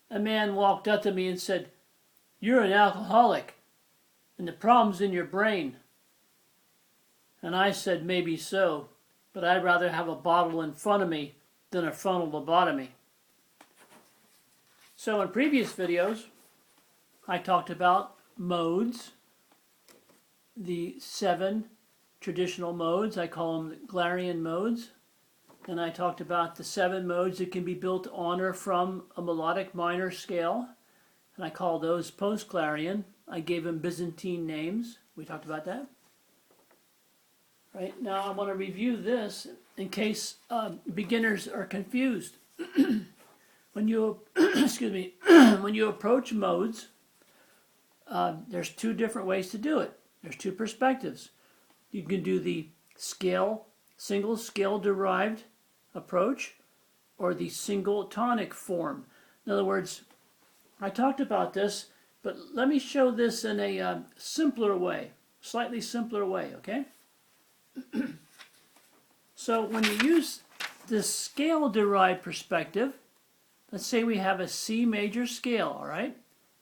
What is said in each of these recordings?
a man walked up to me and said, "You're an alcoholic, and the problem's in your brain." And I said, "Maybe so, but I'd rather have a bottle in front of me than a frontal lobotomy." So in previous videos, I talked about modes, the 7 traditional modes. I call them Glarian modes. And I talked about the 7 modes that can be built on or from a melodic minor scale. And I call those post-Clarion. I gave them Byzantine names. We talked about that. Right, now I want to review this in case beginners are confused. When you excuse me, when you approach modes, there's 2 different ways to do it. There's 2 perspectives. You can do the single scale derived approach, or the single tonic form. In other words, I talked about this, but let me show this in a simpler way, slightly simpler way, okay? So when you use this scale-derived perspective, let's say we have a C major scale, all right?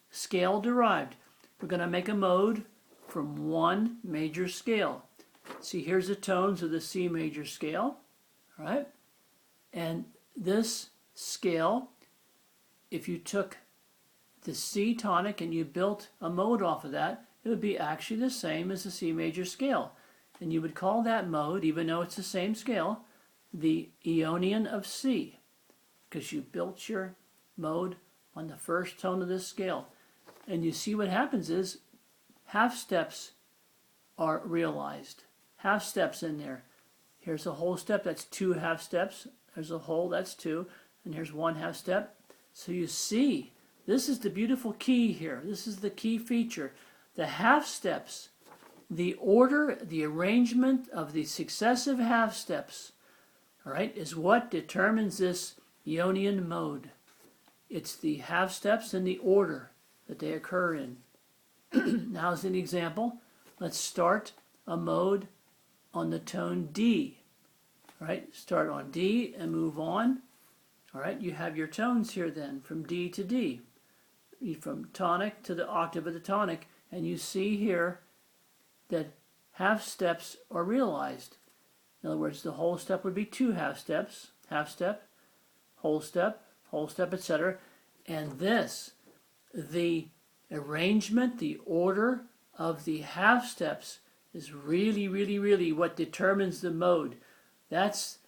Scale-derived. We're going to make a mode from 1 major scale. See, here's the tones of the C major scale, all right? And this scale, if you took the C tonic and you built a mode off of that, it would be actually the same as the C major scale. And you would call that mode, even though it's the same scale, the Ionian of C, because you built your mode on the first tone of this scale. And you see what happens is half steps are realized. Half steps in there. Here's a whole step, that's 2 half steps. There's a whole, that's 2. And here's 1 half step. So you see, this is the beautiful key here. This is the key feature. The half steps, the order, the arrangement of the successive half steps, all right, is what determines this Ionian mode. It's the half steps and the order that they occur in. Now as an example, let's start a mode on the tone D. All right, start on D and move on. All right, you have your tones here then, from D to D, from tonic to the octave of the tonic, and you see here that half steps are realized. In other words, the whole step would be 2 half steps, step, whole step, etc. And this, the arrangement, the order of the half steps is really what determines the mode. That's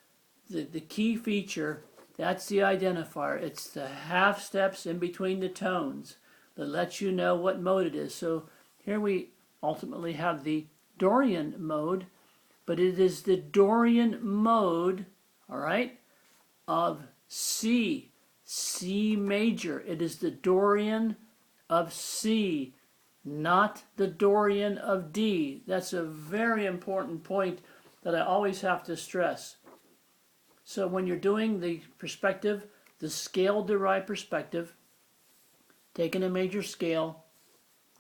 the key feature. That's the identifier. It's the half steps in between the tones that lets you know what mode it is. So here we ultimately have the Dorian mode, but it is the Dorian mode, all right, of C major. It is the Dorian of C, not the Dorian of D. That's a very important point that I always have to stress. So when you're doing the perspective, the scale-derived perspective, taking a major scale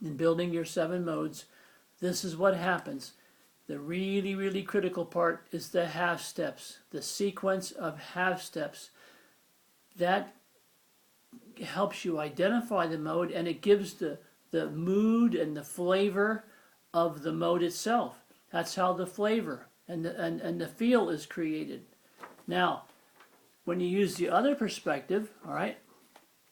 and building your 7 modes, this is what happens. The really critical part is the half steps, the sequence of half steps. That helps you identify the mode, and it gives the mood and the flavor of the mode itself. That's how the flavor and the feel is created. Now, when you use the other perspective, all right,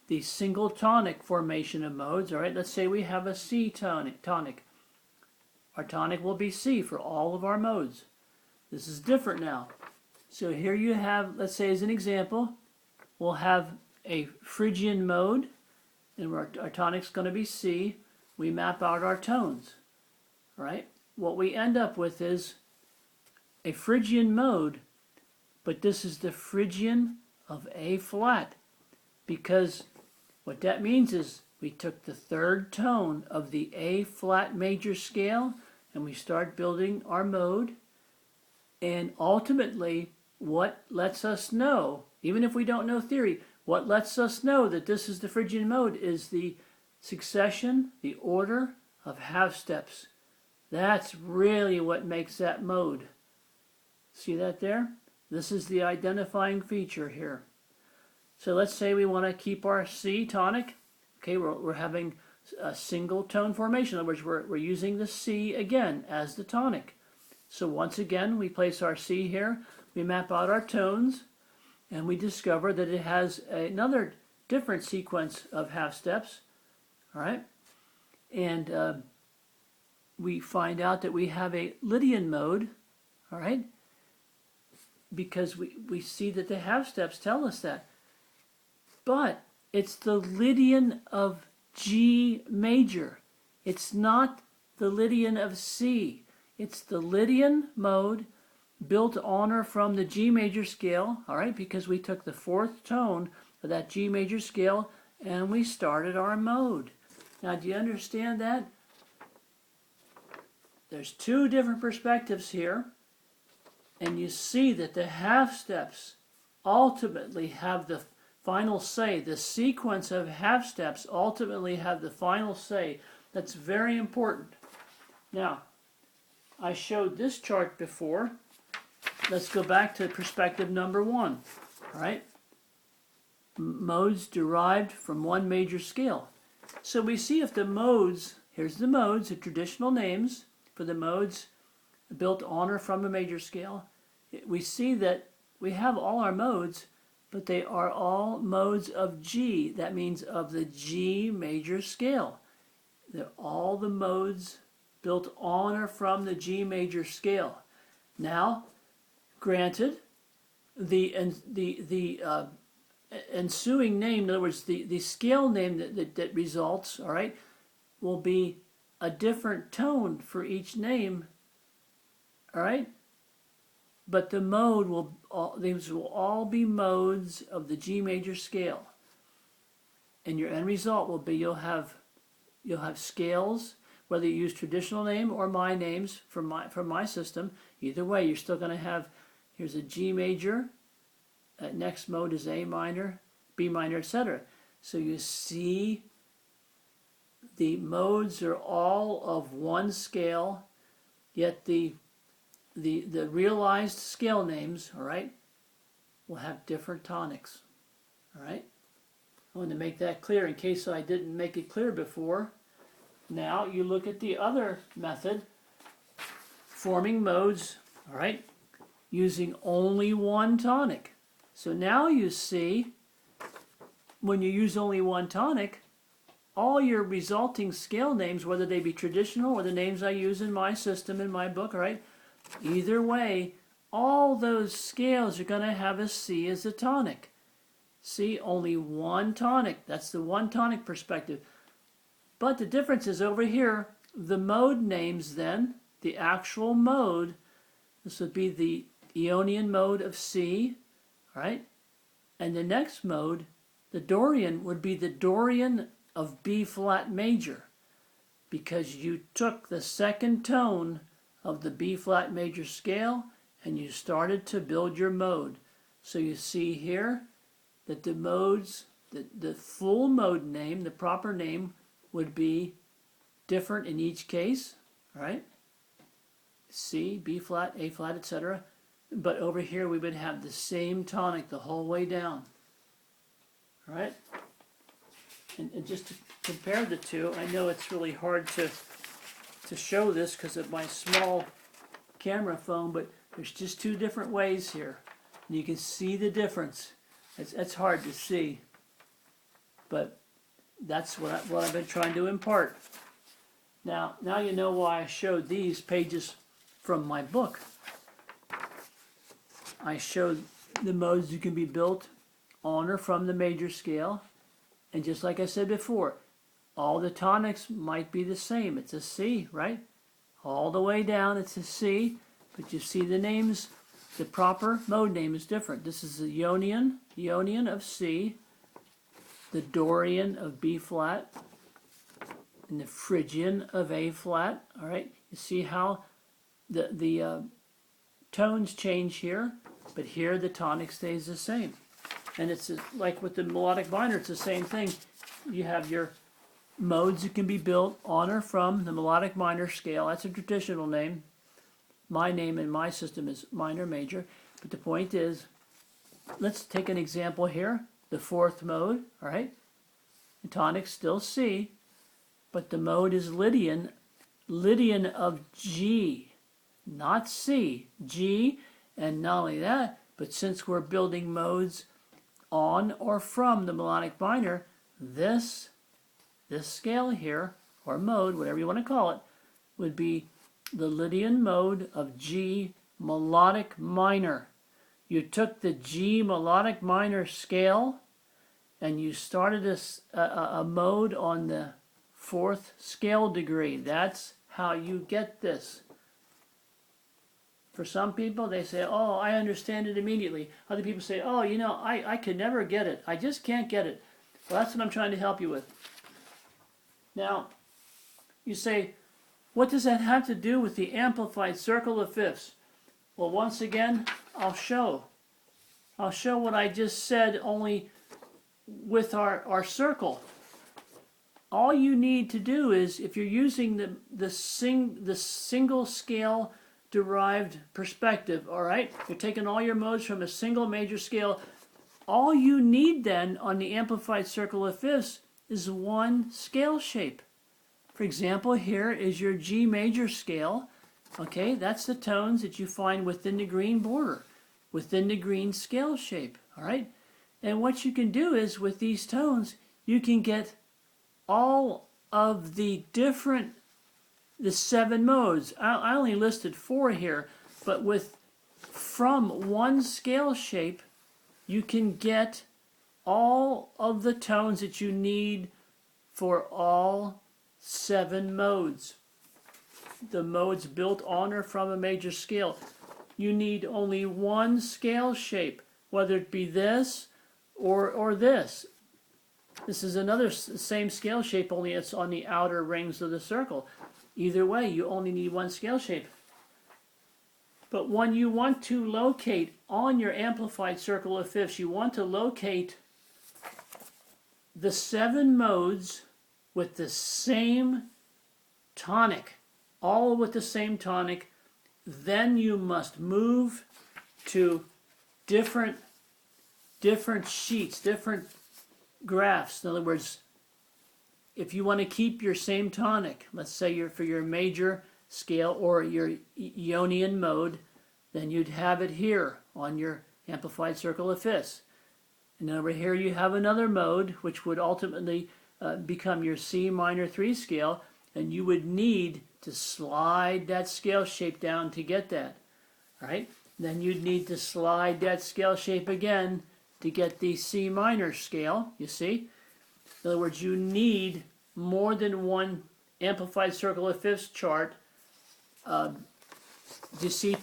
the single tonic formation of modes, all right, let's say we have a C tonic. Our tonic will be C for all of our modes. This is different now. So here you have, let's say as an example, we'll have a Phrygian mode, and our tonic's going to be C. We map out our tones, all right? What we end up with is a Phrygian mode, but this is the Phrygian of A flat, because what that means is we took the 3rd tone of the A flat major scale and we start building our mode, and ultimately what lets us know, even if we don't know theory, what lets us know that this is the Phrygian mode is the succession, the order of half steps. That's really what makes that mode. See that there? This is the identifying feature here. So let's say we want to keep our C tonic. Okay, we're having a single tone formation. In other words, we're using the C again as the tonic. So once again, we place our C here, we map out our tones, and we discover that it has another different sequence of half steps. All right, and we find out that we have a Lydian mode. All right, because we see that the half steps tell us that. But it's the Lydian of G major. It's not the Lydian of C. It's the Lydian mode built on or from the G major scale, all right, because we took the fourth tone of that G major scale and we started our mode. Now, do you understand that? There's two different perspectives here, and you see that the half steps ultimately have the final say. The sequence of half steps ultimately have the final say. That's very important. Now, I showed this chart before. Let's go back to perspective number one. All right? Modes derived from one major scale. So we see if the modes, here's the modes, the traditional names for the modes built on or from a major scale. We see that we have all our modes, but they are all modes of G. That means of the G major scale. They're all the modes built on or from the G major scale. Now, granted, the ensuing name, in other words, the scale name that results, all right, will be a different tone for each name, all right? But the mode these will all be modes of the G major scale. And your end result will be you'll have scales, whether you use traditional name or my names from my system. Either way, you're still going to have, here's a G major, next mode is A minor, B minor, etc. So you see the modes are all of one scale, yet the realized scale names, all right, will have different tonics. All right? I want to make that clear in case I didn't make it clear before. Now you look at the other method, forming modes, all right, using only one tonic. So now you see, when you use only one tonic, all your resulting scale names, whether they be traditional or the names I use in my system, in my book, all right, either way, all those scales are going to have a C as a tonic. See, only one tonic. That's the one tonic perspective. But the difference is over here, the mode names then, the actual mode, this would be the Ionian mode of C, right? And the next mode, the Dorian, would be the Dorian of B flat major, because you took the second tone of the B flat major scale and you started to build your mode. So you see here that the modes, the full mode name, the proper name, would be different in each case, right? C, B flat, A flat, etc. But over here we would have the same tonic the whole way down, right? And just to compare the two, I know it's really hard to show this because of my small camera phone, but there's just two different ways here. And you can see the difference. It's hard to see, but that's what I've been trying to impart. Now you know why I showed these pages from my book. I showed the modes that can be built on or from the major scale, and just like I said before, all the tonics might be the same. It's a C, right? All the way down it's a C, but you see the names, the proper mode name is different. This is the Ionian of C, the Dorian of B flat, and the Phrygian of A flat. All right, you see how the tones change here, but here the tonic stays the same. And it's like with the melodic minor, it's the same thing. You have your modes that can be built on or from the melodic minor scale. That's a traditional name. My name in my system is minor major. But the point is, let's take an example here. the fourth mode, all right? The tonic's still C, but the mode is Lydian, Lydian of G, not C, G, and not only that, but since we're building modes on or from the melodic minor, this scale here, or mode, whatever you want to call it, would be the Lydian mode of G melodic minor. You took the G melodic minor scale and you started a mode on the fourth scale degree. That's how you get this. For some people, they say, oh, I understand it immediately. Other people say, oh, you know, I could never get it. I just can't get it. Well, that's what I'm trying to help you with. Now, you say, what does that have to do with the amplified circle of fifths? Well, once again, I'll show. I'll show what I just said, only with our circle. All you need to do is, if you're using the single scale derived perspective, all right? You're taking all your modes from a single major scale. All you need then on the amplified circle of fifths is one scale shape. For example, here is your G major scale. Okay, that's the tones that you find within the green border, within the green scale shape, all right? And what you can do is, with these tones, you can get all of the seven modes. I only listed 4 here, but from one scale shape, you can get all of the tones that you need for all 7 modes. The modes built on or from a major scale. You need only one scale shape, whether it be this or this. This is another same scale shape, only it's on the outer rings of the circle. Either way, you only need one scale shape. But when you want to locate on your amplified circle of fifths, you want to locate the 7 modes with the same tonic, all with the same tonic. Then you must move to different sheets, different graphs. In other words, if you want to keep your same tonic, let's say for your major scale or your Ionian mode, then you'd have it here on your amplified circle of fifths. And over here you have another mode, which would ultimately become your C minor 3 scale, and you would need to slide that scale shape down to get that. All right? Then you'd need to slide that scale shape again to get the C minor scale, you see? In other words, you need more than one amplified circle of fifths chart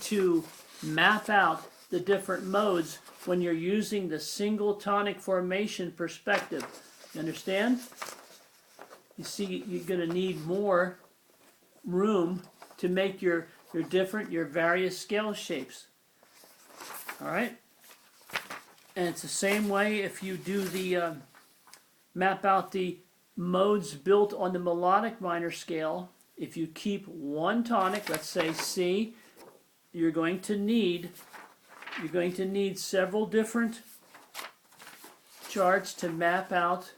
to map out the different modes when you're using the single tonic formation perspective. You understand? You see, you're going to need more room to make your various scale shapes. All right? And it's the same way if you do the map out the modes built on the melodic minor scale. If you keep one tonic, let's say C, you're going to need several different charts to map out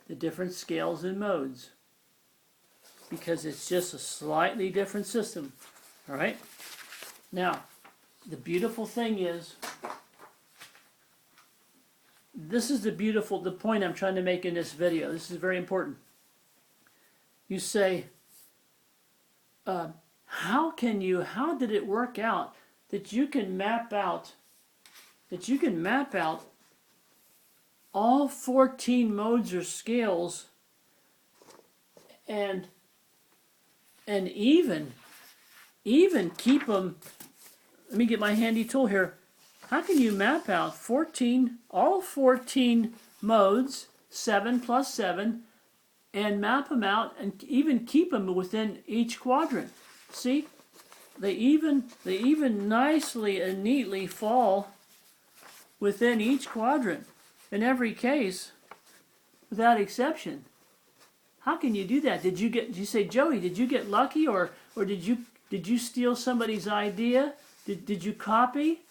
the different scales and modes, because it's just a slightly different system. All right? Now, the beautiful thing is, this is the point I'm trying to make in this video. This is very important. You say, how did it work out that you can map out all 14 modes or scales and even keep them? Let me get my handy tool here. How can you map out all 14 modes, 7 plus 7, and map them out and even keep them within each quadrant? See, they even nicely and neatly fall within each quadrant in every case, without exception. How can you do that? Did you say, Joey, did you get lucky, or did you steal somebody's idea? Did you copy?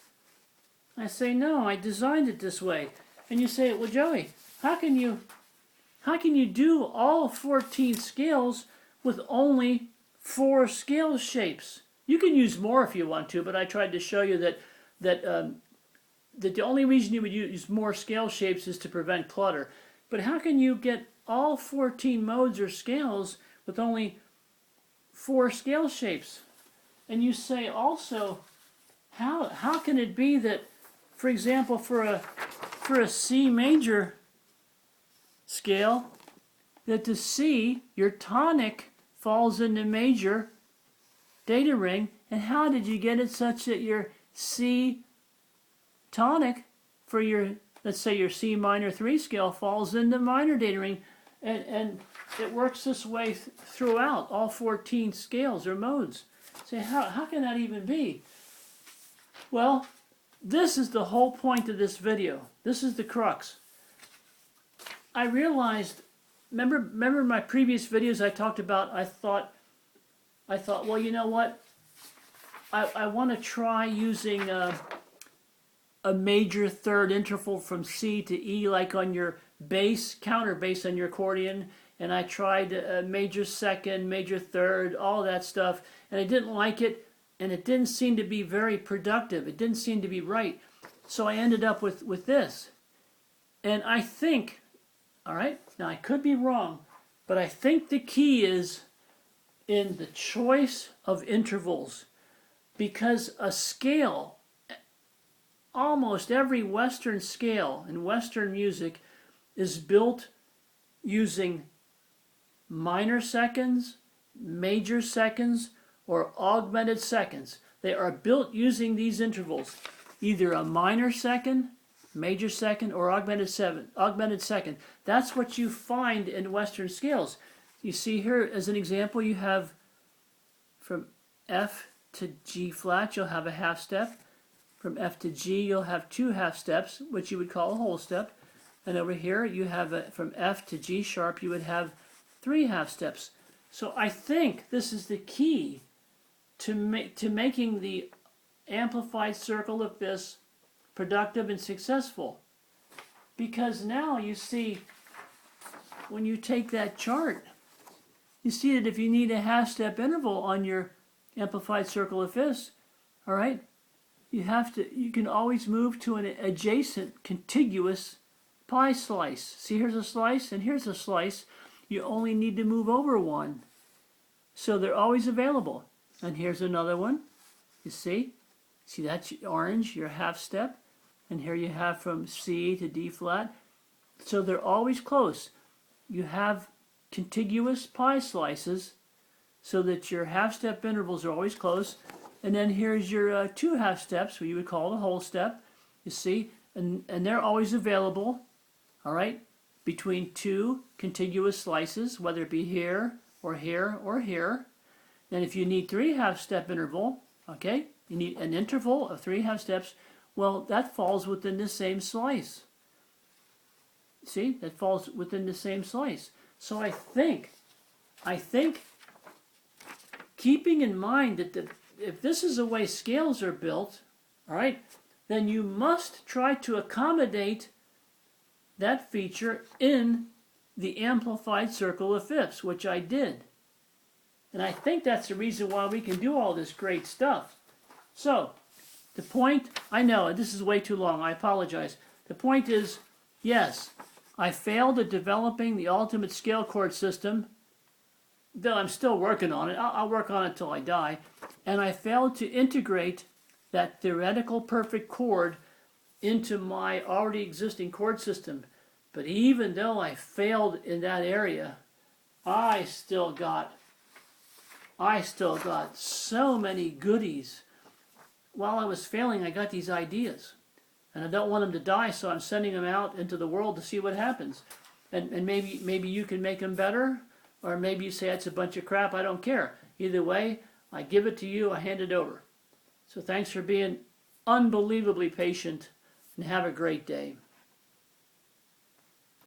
I say, no, I designed it this way. And you say, well, Joey, how can you do all 14 scales with only 4 scale shapes? You can use more if you want to, but I tried to show you that the only reason you would use more scale shapes is to prevent clutter. But how can you get all 14 modes or scales with only 4 scale shapes? And you say also, how can it be that, for example, for a C major scale, that the C, your tonic, falls in the major data ring, and how did you get it such that your C tonic for your, let's say your C minor 3 scale, falls in the minor data ring, and it works this way throughout all 14 scales or modes? Say, how can that even be? Well, this is the whole point of this video. This is the crux. I realized, remember my previous videos I talked about, I thought, well, you know what? I want to try using a major third interval from C to E, like on your bass, counter bass on your accordion, and I tried a major second, major third, all that stuff, and I didn't like it, and it didn't seem to be very productive. It didn't seem to be right. So I ended up with this. And I think, all right, now I could be wrong, but I think the key is in the choice of intervals, because a scale, almost every Western scale in Western music is built using minor seconds, major seconds, or augmented seconds. They are built using these intervals, either a minor second, major second, or augmented second. That's what you find in Western scales. You see here, as an example, you have from F to G flat, you'll have a half step. From F to G, you'll have 2 half steps, which you would call a whole step. And over here, you have from F to G sharp, you would have 3 half steps. So I think this is the key to making the amplified circle of fifths productive and successful. Because now you see, when you take that chart, you see that if you need a half step interval on your amplified circle of fifths, all right, you can always move to an adjacent contiguous pie slice. See, here's a slice and here's a slice. You only need to move over one. So they're always available. And here's another one. You see that's orange, your half step. And here you have from C to D flat. So they're always close. You have contiguous pie slices so that your half step intervals are always close. And then here's your 2 half steps, what you would call the whole step. You see, and they're always available, all right, between 2 contiguous slices, whether it be here or here or here. And if you need 3 half step interval, okay, you need an interval of 3 half steps, well, that falls within the same slice. See, that falls within the same slice. So I think keeping in mind that if this is the way scales are built, all right, then you must try to accommodate that feature in the amplified circle of fifths, which I did. And I think that's the reason why we can do all this great stuff. So, the point, I know this is way too long, I apologize. The point is, yes, I failed at developing the ultimate scale chord system, though I'm still working on it. I'll work on it till I die. And I failed to integrate that theoretical perfect chord into my already existing chord system. But even though I failed in that area, I still got so many goodies. While I was failing, I got these ideas. And I don't want them to die, so I'm sending them out into the world to see what happens. And maybe you can make them better, or maybe you say it's a bunch of crap. I don't care. Either way, I give it to you, I hand it over. So thanks for being unbelievably patient, and have a great day.